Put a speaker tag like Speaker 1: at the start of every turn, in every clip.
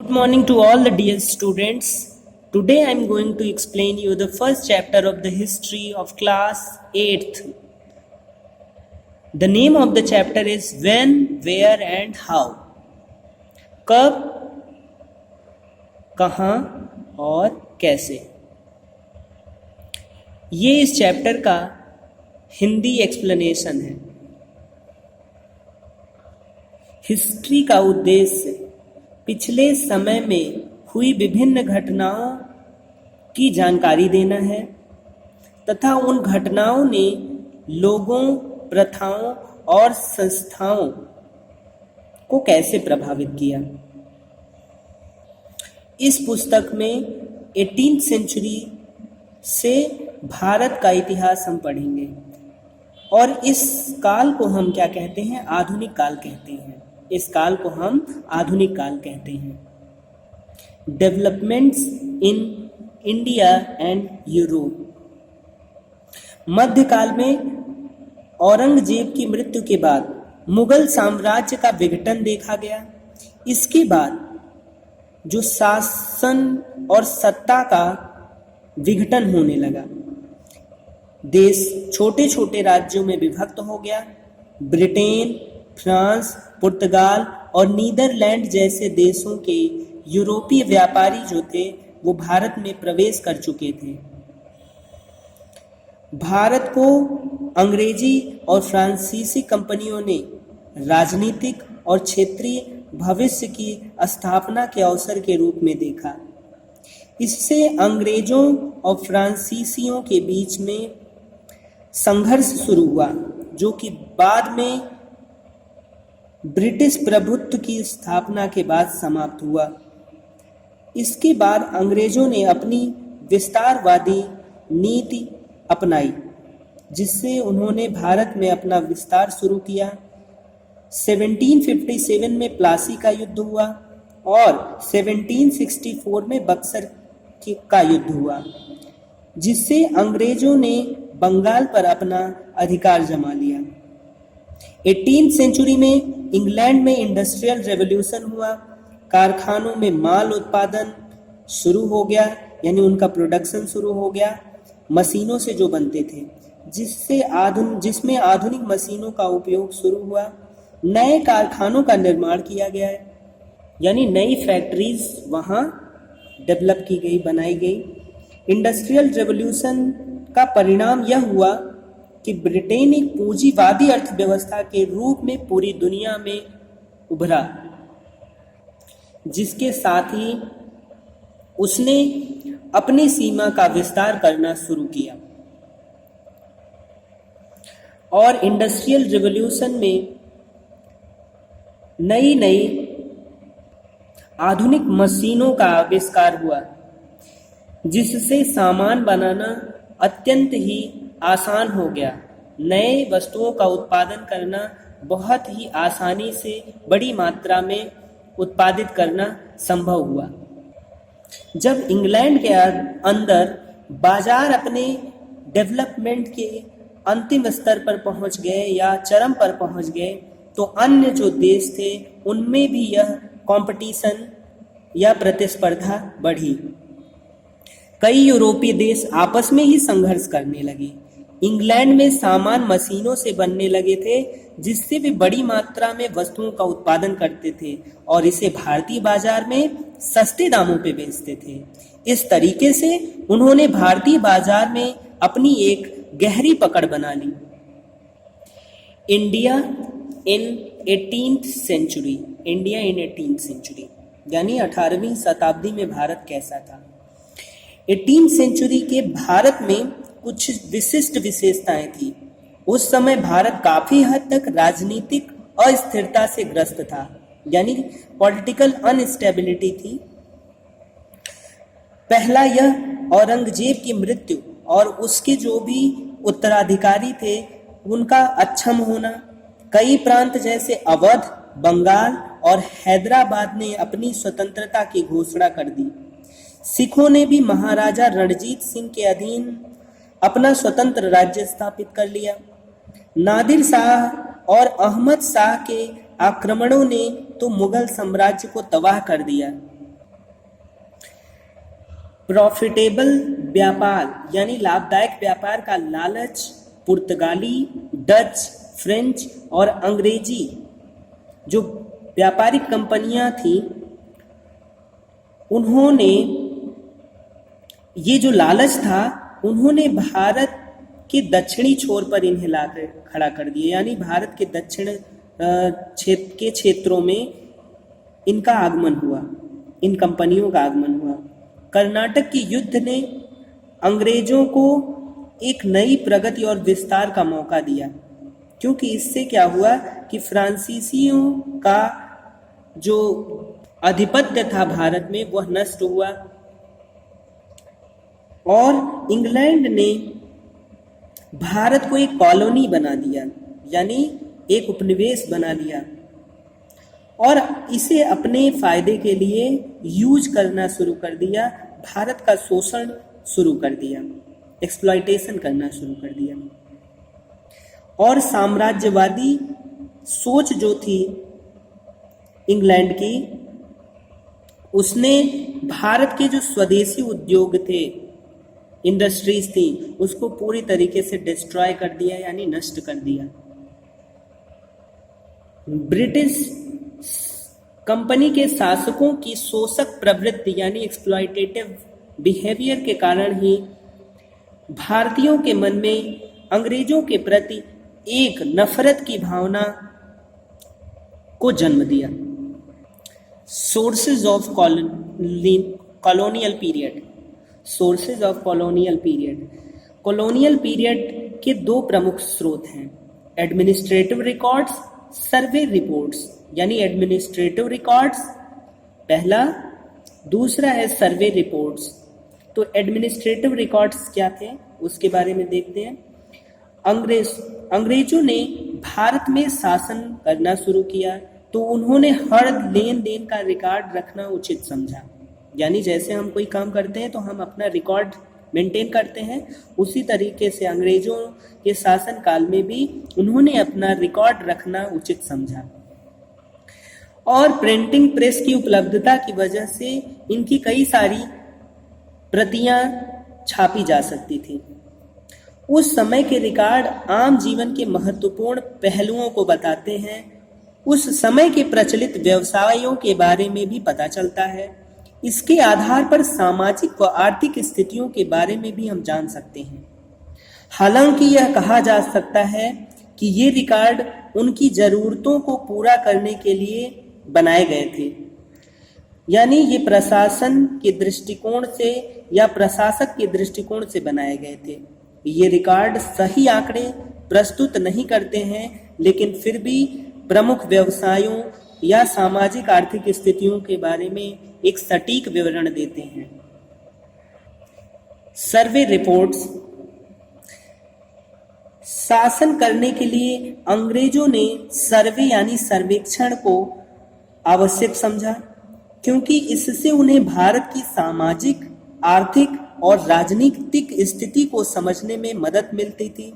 Speaker 1: Good morning to all the dear students. Today I am going to explain you the first chapter of the history of class 8th. The name of the chapter is When, Where and How. कब, कहाँ और कैसे। ये इस chapter का Hindi explanation है। History का उद्देश्य पिछले समय में हुई विभिन्न घटनाओं की जानकारी देना है तथा उन घटनाओं ने लोगों, प्रथाओं और संस्थाओं को कैसे प्रभावित किया। इस पुस्तक में 18th सेंचुरी से भारत का इतिहास हम पढ़ेंगे और इस काल को हम क्या कहते हैं? आधुनिक काल कहते हैं। इस काल को हम आधुनिक काल कहते हैं। Developments in India and Europe. मध्यकाल में औरंगजेब की मृत्यु के बाद मुगल साम्राज्य का विघटन देखा गया। इसके बाद जो शासन और सत्ता का विघटन होने लगा, देश छोटे छोटे राज्यों में विभक्त हो गया। ब्रिटेन, फ्रांस, पुर्तगाल और नीदरलैंड जैसे देशों के यूरोपीय व्यापारी जो थे वो भारत में प्रवेश कर चुके थे। भारत को अंग्रेजी और फ्रांसीसी कंपनियों ने राजनीतिक और क्षेत्रीय भविष्य की स्थापना के अवसर के रूप में देखा। इससे अंग्रेजों और फ्रांसीसियों के बीच में संघर्ष शुरू हुआ, जो कि बाद में ब्रिटिश प्रभुत्व की स्थापना के बाद समाप्त हुआ। इसके बाद अंग्रेजों ने अपनी विस्तारवादी नीति अपनाई, जिससे उन्होंने भारत में अपना विस्तार शुरू किया। 1757 में प्लासी का युद्ध हुआ और 1764 में बक्सर का युद्ध हुआ, जिससे अंग्रेजों ने बंगाल पर अपना अधिकार जमा लिया। 18th सेंचुरी में इंग्लैंड में इंडस्ट्रियल रेवोल्यूशन हुआ। कारखानों में माल उत्पादन शुरू हो गया, यानी उनका प्रोडक्शन शुरू हो गया मशीनों से जो बनते थे, जिसमें आधुनिक मशीनों का उपयोग शुरू हुआ। नए कारखानों का निर्माण किया गया है, यानी नई फैक्ट्रीज वहाँ डेवलप की गई, बनाई गई। इंडस्ट्रियल रेवोल्यूशन का परिणाम यह हुआ कि ब्रिटेन एक पूंजीवादी अर्थव्यवस्था के रूप में पूरी दुनिया में उभरा, जिसके साथ ही उसने अपनी सीमा का विस्तार करना शुरू किया और इंडस्ट्रियल रिवॉल्यूशन में नई नई आधुनिक मशीनों का आविष्कार हुआ, जिससे सामान बनाना अत्यंत ही आसान हो गया। नए वस्तुओं का उत्पादन करना बहुत ही आसानी से बड़ी मात्रा में उत्पादित करना संभव हुआ। जब इंग्लैंड के अंदर बाजार अपने डेवलपमेंट के अंतिम स्तर पर पहुंच गए या चरम पर पहुंच गए, तो अन्य जो देश थे उनमें भी यह कंपटीशन या प्रतिस्पर्धा बढ़ी। कई यूरोपीय देश आपस में ही संघर्ष करने लगे। इंग्लैंड में सामान मशीनों से बनने लगे थे, जिससे वे बड़ी मात्रा में वस्तुओं का उत्पादन करते थे और इसे भारतीय बाजार में सस्ते दामों पे बेचते थे। इस तरीके से उन्होंने भारतीय बाजार में अपनी एक गहरी पकड़ बना ली। India in 18th century. India in 18th century यानी 18वीं शताब्दी में भारत कैसा था। 18th सेंचुरी के भारत में कुछ विशिष्ट विशेषताएं थी। उस समय भारत काफी हद तक राजनीतिक अस्थिरता से ग्रस्त था, यानी पॉलिटिकल अनस्टेबिलिटी थी। पहला, यह औरंगजेब की मृत्यु और उसके जो भी उत्तराधिकारी थे उनका अक्षम होना। कई प्रांत जैसे अवध, बंगाल और हैदराबाद ने अपनी स्वतंत्रता की घोषणा कर दी। सिखों ने भी महाराजा रणजीत सिंह के अधीन अपना स्वतंत्र राज्य स्थापित कर लिया। नादिर शाह और अहमद शाह के आक्रमणों ने तो मुगल साम्राज्य को तबाह कर दिया। प्रॉफिटेबल व्यापार यानी लाभदायक व्यापार का लालच पुर्तगाली, डच, फ्रेंच और अंग्रेजी जो व्यापारिक कंपनियां थी, उन्होंने ये जो लालच था, उन्होंने भारत के दक्षिणी छोर पर इन्हें लाकर खड़ा कर दिया। यानी भारत के दक्षिण के क्षेत्रों में इनका आगमन हुआ, इन कंपनियों का आगमन हुआ। कर्नाटक की युद्ध ने अंग्रेजों को एक नई प्रगति और विस्तार का मौका दिया, क्योंकि इससे क्या हुआ कि फ्रांसीसियों का जो आधिपत्य था भारत में वह नष्ट हुआ और इंग्लैंड ने भारत को एक कॉलोनी बना दिया, यानी एक उपनिवेश बना लिया और इसे अपने फायदे के लिए यूज करना शुरू कर दिया। भारत का शोषण शुरू कर दिया, एक्सप्लॉयटेशन करना शुरू कर दिया और साम्राज्यवादी सोच जो थी इंग्लैंड की, उसने भारत के जो स्वदेशी उद्योग थे, इंडस्ट्रीज थी, उसको पूरी तरीके से डिस्ट्रॉय कर दिया, यानी नष्ट कर दिया। ब्रिटिश कंपनी के शासकों की शोषक प्रवृत्ति यानी एक्सप्लॉयटेटिव बिहेवियर के कारण ही भारतीयों के मन में अंग्रेजों के प्रति एक नफरत की भावना को जन्म दिया। Sources of colonial period. Sources of colonial period. Colonial period के दो प्रमुख स्रोत हैं, एडमिनिस्ट्रेटिव रिकॉर्ड्स, सर्वे रिपोर्ट्स। यानी एडमिनिस्ट्रेटिव रिकॉर्ड्स पहला, दूसरा है सर्वे रिपोर्ट्स। तो एडमिनिस्ट्रेटिव रिकॉर्ड्स क्या थे उसके बारे में देखते हैं। अंग्रेजों ने भारत में शासन करना शुरू किया तो उन्होंने हर लेन देन का रिकॉर्ड रखना उचित समझा। यानी जैसे हम कोई काम करते हैं तो हम अपना रिकॉर्ड मेंटेन करते हैं, उसी तरीके से अंग्रेजों के शासन काल में भी उन्होंने अपना रिकॉर्ड रखना उचित समझा। और प्रिंटिंग प्रेस की उपलब्धता की वजह से इनकी कई सारी प्रतियां छापी जा सकती थी। उस समय के रिकॉर्ड आम जीवन के महत्वपूर्ण पहलुओं को बताते हैं। उस समय के प्रचलित व्यवसायों के बारे में भी पता चलता है। इसके आधार पर सामाजिक व आर्थिक स्थितियों के बारे में भी हम जान सकते हैं। हालांकि यह कहा जा सकता है कि ये रिकॉर्ड उनकी जरूरतों को पूरा करने के लिए बनाए गए थे, यानी ये प्रशासन के दृष्टिकोण से या प्रशासक के दृष्टिकोण से बनाए गए थे। ये रिकॉर्ड सही आंकड़े प्रस्तुत नहीं करते हैं, लेकिन फिर भी प्रमुख व्यवसायों या सामाजिक आर्थिक स्थितियों के बारे में एक सटीक विवरण देते हैं। सर्वे रिपोर्ट्स। शासन करने के लिए अंग्रेजों ने सर्वे यानी सर्वेक्षण को आवश्यक समझा, क्योंकि इससे उन्हें भारत की सामाजिक, आर्थिक और राजनीतिक स्थिति को समझने में मदद मिलती थी।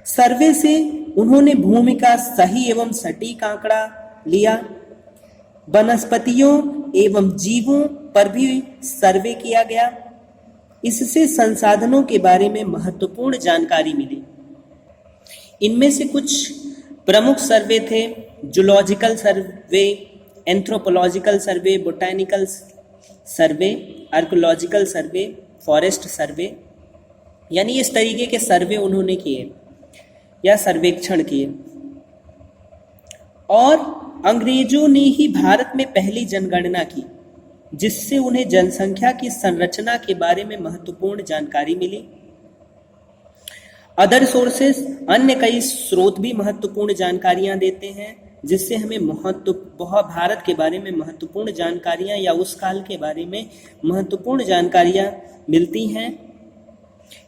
Speaker 1: सर्वे से उन्होंने भूमि का सही एवं सटीक आंकड़ा लिया। वनस्पतियों एवं जीवों पर भी सर्वे किया गया। इससे संसाधनों के बारे में महत्वपूर्ण जानकारी मिली। इनमें से कुछ प्रमुख सर्वे थे: जूलॉजिकल सर्वे, एंथ्रोपोलॉजिकल सर्वे, बोटैनिकल सर्वे, आर्कियोलॉजिकल सर्वे, फॉरेस्ट सर्वे। यानी इस तरीके के सर्वे उन्होंने किए या सर्वेक्षण किए। और अंग्रेजों ने ही भारत में पहली जनगणना की, जिससे उन्हें जनसंख्या की संरचना के बारे में महत्वपूर्ण जानकारी मिली। अदर सोर्सेस, अन्य कई स्रोत भी महत्वपूर्ण जानकारियां देते हैं, जिससे हमें भारत के बारे में महत्वपूर्ण जानकारियां या उस काल के बारे में महत्वपूर्ण जानकारियां मिलती हैं।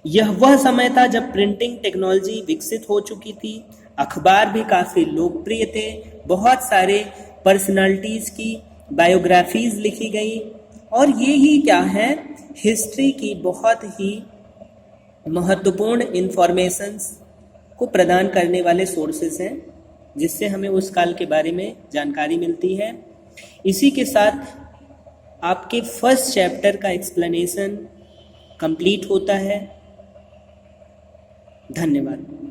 Speaker 1: यह वह समय था जब प्रिंटिंग टेक्नोलॉजी विकसित हो चुकी थी। अखबार भी काफ़ी लोकप्रिय थे। बहुत सारे पर्सनालिटीज़ की बायोग्राफीज लिखी गई और ये ही क्या है, हिस्ट्री की बहुत ही महत्वपूर्ण इंफॉर्मेशंस को प्रदान करने वाले सोर्सेस हैं, जिससे हमें उस काल के बारे में जानकारी मिलती है। इसी के साथ आपके फर्स्ट चैप्टर का एक्सप्लेनेशन कंप्लीट होता है। धन्यवाद।